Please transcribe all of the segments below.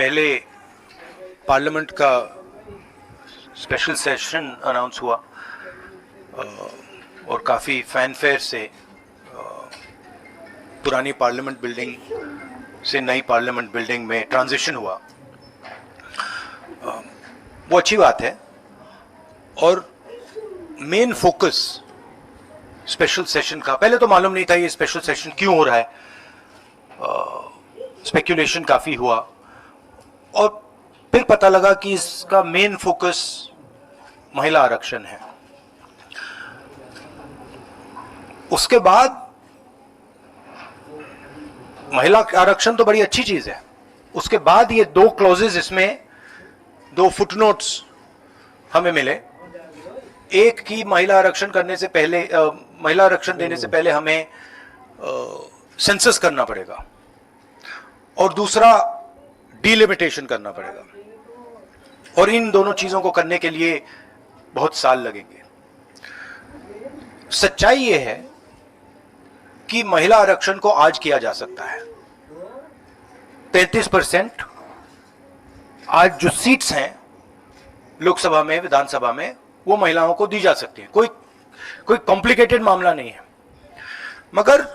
पहले पार्लियामेंट का special session announce हुआ और काफ़ी फैनफेयर से पुरानी पार्लियामेंट बिल्डिंग से नई पार्लियामेंट बिल्डिंग में ट्रांजिशन हुआ। वो अच्छी बात है और मेन फोकस स्पेशल सेशन का, पहले तो मालूम नहीं था ये स्पेशल सेशन क्यों हो रहा है, स्पेक्यूलेशन काफ़ी हुआ और फिर पता लगा कि इसका मेन फोकस महिला आरक्षण है। उसके बाद महिला आरक्षण तो बड़ी अच्छी चीज है, उसके बाद ये दो क्लॉजेज, इसमें दो फुटनोट्स हमें मिले। एक की महिला आरक्षण करने से पहले, महिला आरक्षण देने से पहले हमें सेंसस करना पड़ेगा और दूसरा डिलिमिटेशन करना पड़ेगा, और इन दोनों चीजों को करने के लिए बहुत साल लगेंगे। सच्चाई यह है कि महिला आरक्षण को आज किया जा सकता है। 33% आज जो सीट्स हैं लोकसभा में, विधानसभा में, वो महिलाओं को दी जा सकती है। कोई कॉम्प्लिकेटेड मामला नहीं है, मगर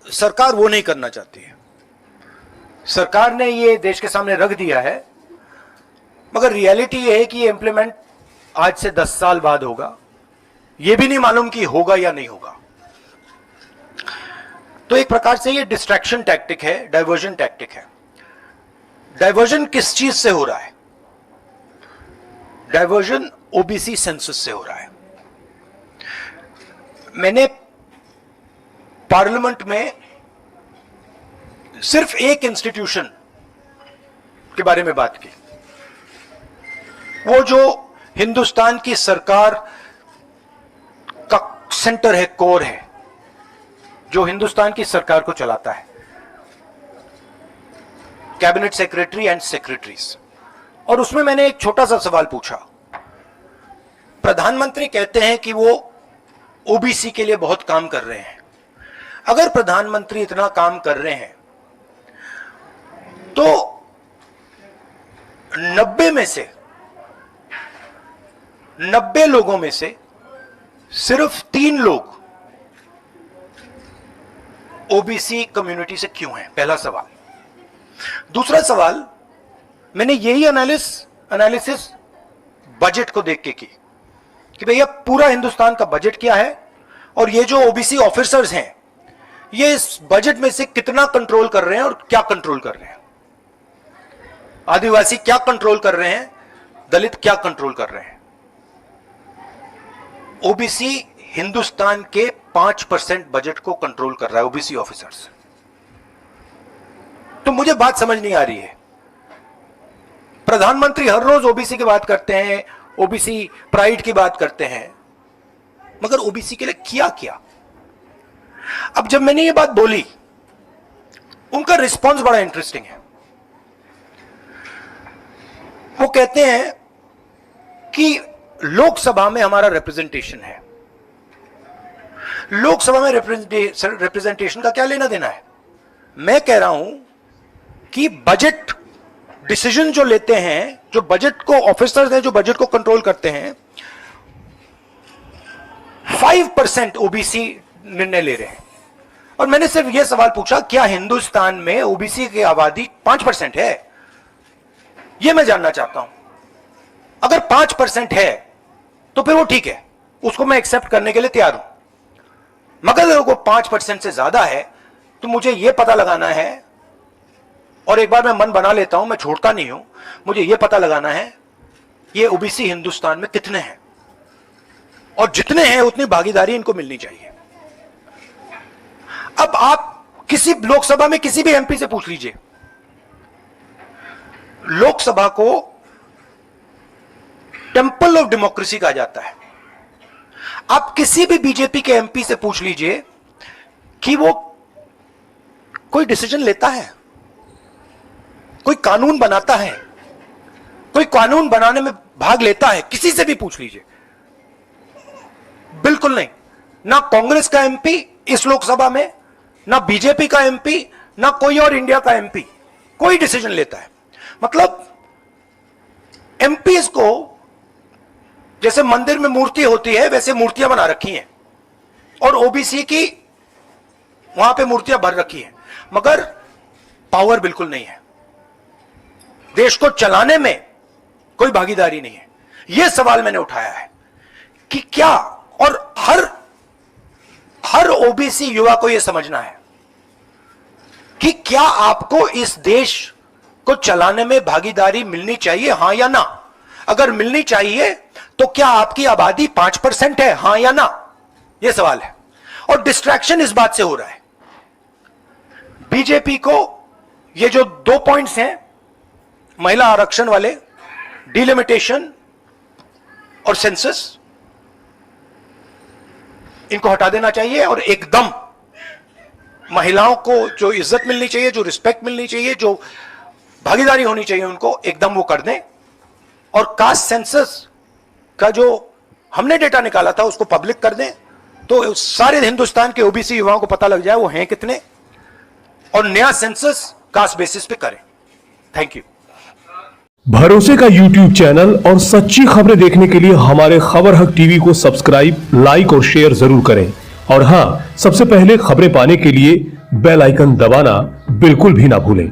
सरकार वो नहीं करना चाहती है। सरकार ने ये देश के सामने रख दिया है, मगर रियलिटी ये है कि ये इंप्लीमेंट आज से 10 साल बाद होगा। ये भी नहीं मालूम कि होगा या नहीं होगा। तो एक प्रकार से ये डिस्ट्रैक्शन टैक्टिक है, डाइवर्जन टैक्टिक है। डाइवर्जन किस चीज से हो रहा है? डाइवर्जन ओबीसी सेंसस से हो रहा है। मैंने पार्लियामेंट में सिर्फ एक इंस्टीट्यूशन के बारे में बात की, वो जो हिंदुस्तान की सरकार का सेंटर है, कोर है, जो हिंदुस्तान की सरकार को चलाता है, कैबिनेट सेक्रेटरी एंड सेक्रेटरीज। और उसमें मैंने एक छोटा सा सवाल पूछा। प्रधानमंत्री कहते हैं कि वो ओबीसी के लिए बहुत काम कर रहे हैं। अगर प्रधानमंत्री इतना काम कर रहे हैं तो 90 लोगों में से सिर्फ 3 लोग ओबीसी कम्युनिटी से क्यों हैं? पहला सवाल। दूसरा सवाल, मैंने यही एनालिसिस बजट को देख के की कि भैया पूरा हिंदुस्तान का बजट क्या है और ये जो ओबीसी ऑफिसर्स हैं ये इस बजट में से कितना कंट्रोल कर रहे हैं और क्या कंट्रोल कर रहे हैं। आदिवासी क्या कंट्रोल कर रहे हैं, दलित क्या कंट्रोल कर रहे हैं। ओबीसी हिंदुस्तान के 5% बजट को कंट्रोल कर रहा है, ओबीसी ऑफिसर्स। तो मुझे बात समझ नहीं आ रही है। प्रधानमंत्री हर रोज ओबीसी की बात करते हैं, ओबीसी प्राइड की बात करते हैं, मगर ओबीसी के लिए क्या? अब जब मैंने ये बात बोली, उनका रिस्पॉन्स बड़ा इंटरेस्टिंग है। वो कहते हैं कि लोकसभा में हमारा रिप्रेजेंटेशन है, लोकसभा में रिप्रेजेंटेशन का क्या लेना देना है। मैं कह रहा हूं कि बजट डिसीजन जो लेते हैं, जो बजट को ऑफिसर्स हैं, जो बजट को कंट्रोल करते हैं, 5% ओबीसी निर्णय ले रहे हैं। और मैंने सिर्फ यह सवाल पूछा, क्या हिंदुस्तान में ओबीसी की आबादी 5% है? यह मैं जानना चाहता हूं। अगर 5% है तो फिर वो ठीक है, उसको मैं एक्सेप्ट करने के लिए तैयार हूं। मगर अगर वो 5% से ज्यादा है तो मुझे यह पता लगाना है, और एक बार मैं मन बना लेता हूं, मैं छोड़ता नहीं हूं, मुझे यह पता लगाना है ये ओबीसी हिंदुस्तान में कितने हैं, और जितने हैं उतनी भागीदारी इनको मिलनी चाहिए। अब आप किसी लोकसभा में किसी भी एमपी से पूछ लीजिए, लोकसभा को टेंपल ऑफ डेमोक्रेसी कहा जाता है। आप किसी भी बीजेपी के एमपी से पूछ लीजिए कि वो कोई डिसीजन लेता है, कोई कानून बनाता है, कोई कानून बनाने में भाग लेता है, किसी से भी पूछ लीजिए, बिल्कुल नहीं। ना कांग्रेस का एमपी इस लोकसभा में, ना बीजेपी का एमपी, ना कोई और इंडिया का एमपी कोई डिसीजन लेता है। मतलब एमपीज को जैसे मंदिर में मूर्ति होती है वैसे मूर्तियां बना रखी हैं और ओबीसी की वहां पे मूर्तियां भर रखी हैं, मगर पावर बिल्कुल नहीं है, देश को चलाने में कोई भागीदारी नहीं है। यह सवाल मैंने उठाया है कि क्या, और हर ओबीसी युवा को यह समझना है कि क्या आपको इस देश को चलाने में भागीदारी मिलनी चाहिए, हां या ना? अगर मिलनी चाहिए तो क्या आपकी आबादी 5% है, हां या ना? यह सवाल है। और डिस्ट्रैक्शन इस बात से हो रहा है, बीजेपी को ये जो 2 पॉइंट्स हैं, महिला आरक्षण वाले, डिलिमिटेशन और सेंसस, इनको हटा देना चाहिए और एकदम महिलाओं को जो इज्जत मिलनी चाहिए, जो रिस्पेक्ट मिलनी चाहिए, जो भागीदारी होनी चाहिए, उनको एकदम वो कर दें। और कास्ट सेंसस का जो हमने डेटा निकाला था उसको पब्लिक कर दें, तो सारे हिंदुस्तान के ओबीसी युवाओं को पता लग जाए वो हैं कितने, और नया सेंसस कास्ट बेसिस पे करें। Thank you. भरोसे का YouTube चैनल और सच्ची खबरें देखने के लिए हमारे खबर हक टीवी को सब्सक्राइब, लाइक और शेयर जरूर करें। और हां, सबसे पहले खबरें पाने के लिए बेल आइकन दबाना बिल्कुल भी ना भूलें।